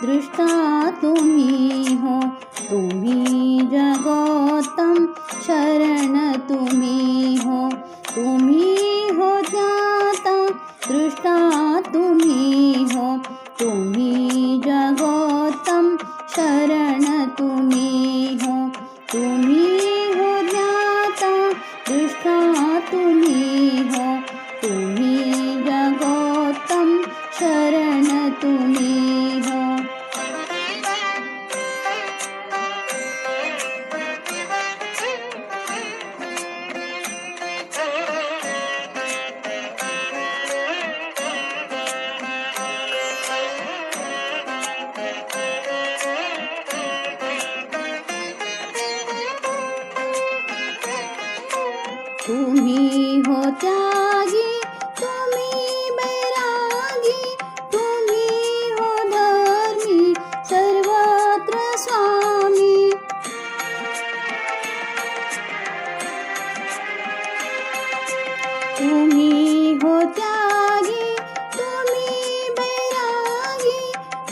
दृष्टा तुम्ही हो, तुम्ही जगोत्तम शरण तुम्ही हो, तुम्ही हो ज्ञाता दृष्टा तुम्ही हो, तुम्ही जगोत्तम शरण तुम्ही हो, तुम्ही हो ज्ञाता दृष्टा तुम्ही हो, तुम्ही जगोत्तम शरण तुम्ही हो. तुम्ही हो त्यागी, तुम्ही बैरागी, तुम्ही हो धर्मी सर्वत्र स्वामी. तुम्ही हो त्यागी, तुम्ही बैरागी,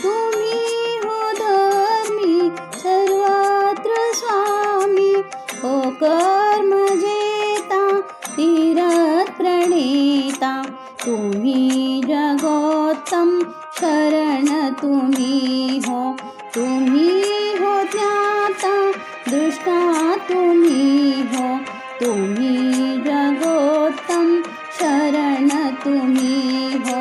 तुम्ही हो धर्मी सर्वत्र स्वामी. हो कर्म तीरथ प्रणेता तुम्ही जगोत्तम शरण तुम्ही हो, तुम्ही हो ज्ञाता दृष्टा तुम्ही हो, तुम्ही जगोत्तम शरण तुम्ही हो.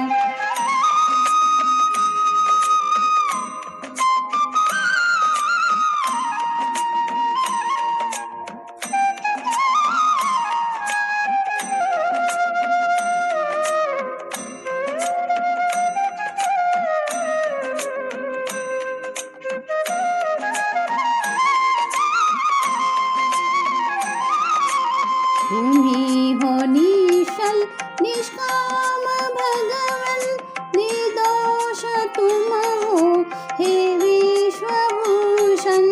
तुम्ही हो निश्चल निष्काम भगवन, निर्दोष तुम हो हे विश्वभूषण.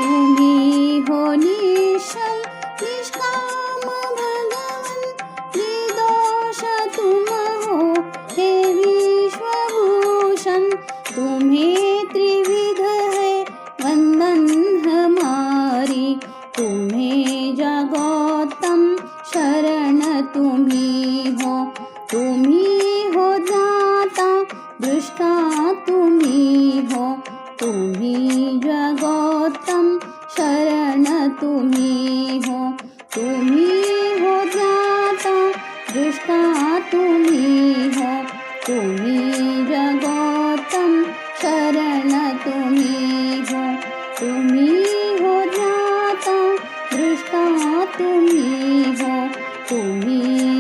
तुम्ही हो निश्चल निष्काम भगवन, निर्दोष तुम हो हे विश्वभूषण. तुम्हें त्रिविध वंदन हमारी, तुम्हें जगोत्तम शरण तुम्ही हो, तुम्ही हो ज्ञाता दृष्टा तुम्ही हो, तुम्ही जगोत्तम शरण तुम्ही हो, तुम्ही हो ज्ञाता दृष्टा तुम्ही हो, तुम्ही जगोत्तम शरण तुम्ही हो, तुम्ही हो ज्ञाता दृष्टा तुम्ही हो, तुम्ही